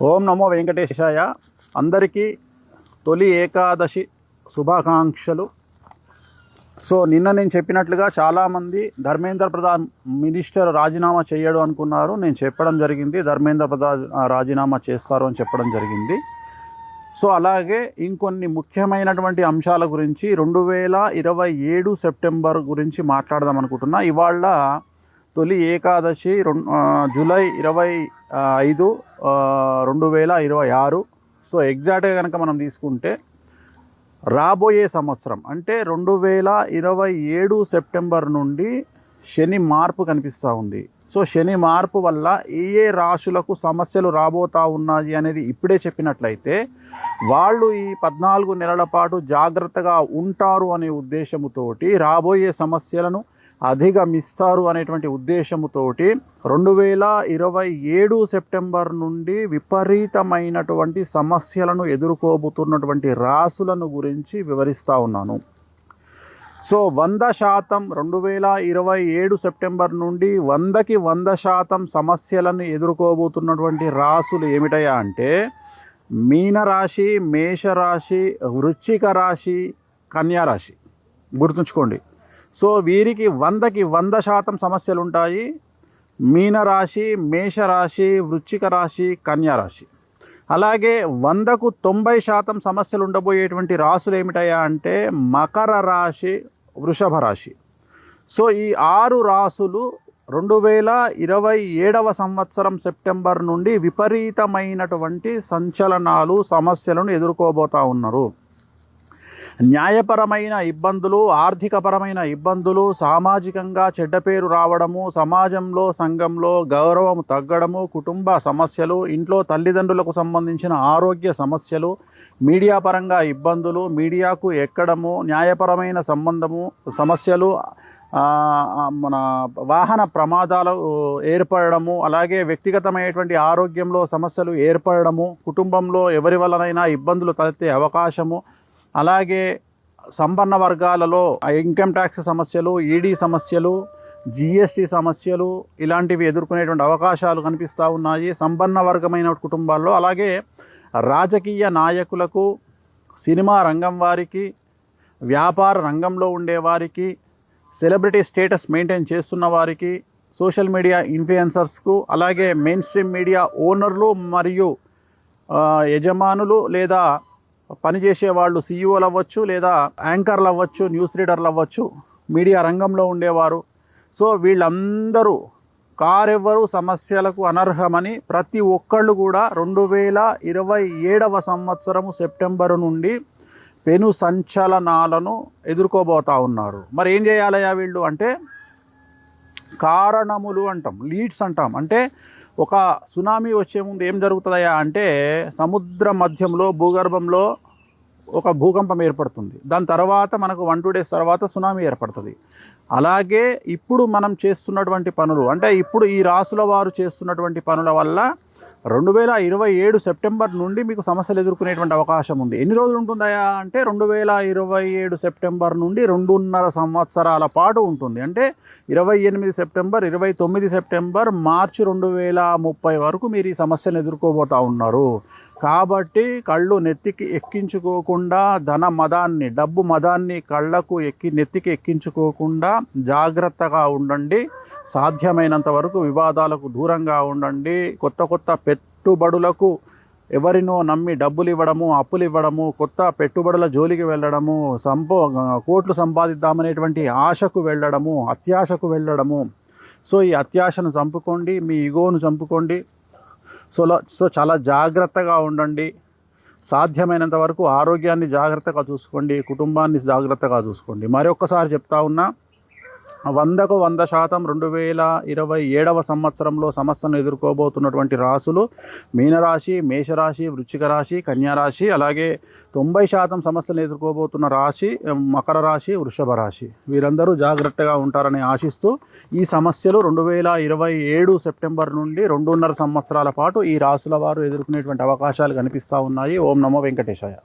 ఓం నమో వెంకటేశాయ. అందరికీ తొలి ఏకాదశి శుభాకాంక్షలు. సో నిన్న నేను చెప్పినట్లుగా చాలామంది ధర్మేంద్ర ప్రధాన్ మినిస్టర్ రాజీనామా చేయడు అనుకున్నారు. నేను చెప్పడం జరిగింది, ధర్మేంద్ర ప్రధాన్ రాజీనామా చేస్తారు అని చెప్పడం జరిగింది. సో అలాగే ఇంకొన్ని ముఖ్యమైనటువంటి అంశాల గురించి 2027 సెప్టెంబర్ గురించి మాట్లాడదాం అనుకుంటున్నా. ఇవాళ తొలి ఏకాదశి జూలై 25, 2026. సో ఎగ్జాక్ట్గా కనుక మనం తీసుకుంటే రాబోయే సంవత్సరం అంటే 2027 సెప్టెంబర్ నుండి శని మార్పు కనిపిస్తూ ఉంది. సో శని మార్పు వల్ల ఏ రాశులకు సమస్యలు రాబోతూ ఉన్నాయి అనేది ఇప్పుడే చెప్పినట్లయితే వాళ్ళు ఈ 14 నెలల పాటు జాగ్రత్తగా ఉంటారు అనే ఉద్దేశముతోటి, రాబోయే సమస్యలను అధిగమిస్తారు అనేటువంటి ఉద్దేశముతోటి 2027 సెప్టెంబర్ నుండి విపరీతమైనటువంటి సమస్యలను ఎదుర్కోబోతున్నటువంటి రాశులను గురించి వివరిస్తూ ఉన్నాను. సో 100% 2027 సెప్టెంబర్ నుండి 100కి 100% సమస్యలను ఎదుర్కోబోతున్నటువంటి రాశులు ఏమిటయా అంటే మీనరాశి, మేషరాశి, వృశ్చిక రాశి, కన్యారాశి. గుర్తుంచుకోండి. సో వీరికి 100కి 100% సమస్యలు ఉంటాయి. మీనరాశి, మేషరాశి, వృశ్చిక రాశి, కన్యారాశి. అలాగే 100కు 90% సమస్యలు ఉండబోయేటువంటి రాశులు ఏమిటయా అంటే మకర రాశి, వృషభ రాశి. సో ఈ 6 రాశులు 2027 సంవత్సరం సెప్టెంబర్ నుండి విపరీతమైనటువంటి సంచలనాలు, సమస్యలను ఎదుర్కోబోతూ ఉన్నారు. న్యాయపరమైన ఇబ్బందులు, ఆర్థికపరమైన ఇబ్బందులు, సామాజికంగా చెడ్డ పేరు రావడము, సమాజంలో సంఘంలో గౌరవం తగ్గడము, కుటుంబ సమస్యలు, ఇంట్లో తల్లిదండ్రులకు సంబంధించిన ఆరోగ్య సమస్యలు, మీడియా పరంగా ఇబ్బందులు, మీడియాకు ఎక్కడము, న్యాయపరమైన సమస్యలు, మన వాహన ప్రమాదాలు ఏర్పడము, అలాగే వ్యక్తిగతమైనటువంటి ఆరోగ్యంలో సమస్యలు ఏర్పడము, కుటుంబంలో ఎవరి వల్లనైనా ఇబ్బందులు తలెత్తే అవకాశము, అలాగే సంపన్న వర్గాలలో ఇన్కమ్ ట్యాక్స్ సమస్యలు, ఈడీ సమస్యలు, జిఎస్టీ సమస్యలు ఇలాంటివి ఎదుర్కొనేటువంటి అవకాశాలు కనిపిస్తూ ఉన్నాయి సంపన్న వర్గమైన కుటుంబాల్లో. అలాగే రాజకీయ నాయకులకు, సినిమా రంగం వారికి, వ్యాపార రంగంలో ఉండేవారికి, సెలబ్రిటీ స్టేటస్ మెయింటైన్ చేస్తున్న వారికి, సోషల్ మీడియా ఇన్ఫ్లుయెన్సర్స్కు, అలాగే మెయిన్ స్ట్రీమ్ మీడియా ఓనర్లు మరియు యజమానులు లేదా పనిచేసే వాళ్ళు సీఈఓలు అవ్వచ్చు, లేదా యాంకర్లు అవ్వచ్చు, న్యూస్ రీడర్లు అవ్వచ్చు, మీడియా రంగంలో ఉండేవారు. సో వీళ్ళందరూ కారెవ్వరు సమస్యలకు అనర్హమని ప్రతి ఒక్కళ్ళు కూడా 2027 సంవత్సరము సెప్టెంబరు నుండి పెను సంచలనాలను ఎదుర్కోబోతూ ఉన్నారు. మరి ఏం చేయాలయ్యా వీళ్ళు అంటే కారణములు అంటాం, లీడ్స్ అంటాం. అంటే ఒక సునామీ వచ్చే ముందు ఏం జరుగుతుందయా అంటే సముద్ర మధ్యంలో భూగర్భంలో ఒక భూకంపం ఏర్పడుతుంది. దాని తర్వాత మనకు 1-2 days తర్వాత సునామీ ఏర్పడుతుంది. అలాగే ఇప్పుడు మనం చేస్తున్నటువంటి పనులు అంటే ఇప్పుడు ఈ రాసుల వారు చేస్తున్నటువంటి పనుల వల్ల 2027 సెప్టెంబర్ నుండి మీకు సమస్యలు ఎదుర్కొనేటువంటి అవకాశం ఉంది. ఎన్ని రోజులు ఉంటుందయా అంటే 2027 సెప్టెంబర్ నుండి 2.5 సంవత్సరాల పాటు ఉంటుంది. అంటే 28 సెప్టెంబర్, 29 సెప్టెంబర్, మార్చి 2030 వరకు మీరు ఈ సమస్యను ఎదుర్కోబోతూ ఉన్నారు. కాబట్టి కళ్ళు నెత్తికి ఎక్కించుకోకుండా డబ్బు మదాన్ని కళ్ళకు నెత్తికి ఎక్కించుకోకుండా జాగ్రత్తగా ఉండండి. సాధ్యమైనంత వరకు వివాదాలకు దూరంగా ఉండండి. కొత్త పెట్టుబడులకు ఎవరినో నమ్మి డబ్బులు ఇవ్వడము, అప్పులు ఇవ్వడము, కొత్త పెట్టుబడుల జోలికి వెళ్ళడము, కోట్లు సంపాదిద్దామనేటువంటి ఆశకు వెళ్ళడము, అత్యాశకు వెళ్ళడము. సో ఈ అత్యాశను చంపుకోండి, మీ ఈగోను చంపుకోండి. సో చాలా జాగ్రత్తగా ఉండండి. సాధ్యమైనంత వరకు ఆరోగ్యాన్ని జాగ్రత్తగా చూసుకోండి, కుటుంబాన్ని జాగ్రత్తగా చూసుకోండి. మరొకసారి చెప్తా ఉన్నా 100కు 100% 2027 సంవత్సరంలో సమస్యను ఎదుర్కోబోతున్నటువంటి రాశులు మీనరాశి, మేషరాశి, వృశ్చిక రాశి, కన్యారాశి. అలాగే 90% సమస్యలను ఎదుర్కోబోతున్న రాశి మకర రాశి, వృషభ రాశి. వీరందరూ జాగ్రత్తగా ఉంటారని ఆశిస్తూ ఈ సమస్యలు 2027 సెప్టెంబర్ నుండి 2.5 సంవత్సరాల పాటు ఈ రాశుల వారు ఎదుర్కొనేటువంటి అవకాశాలు కనిపిస్తూ ఉన్నాయి. ఓం నమో వెంకటేశాయ.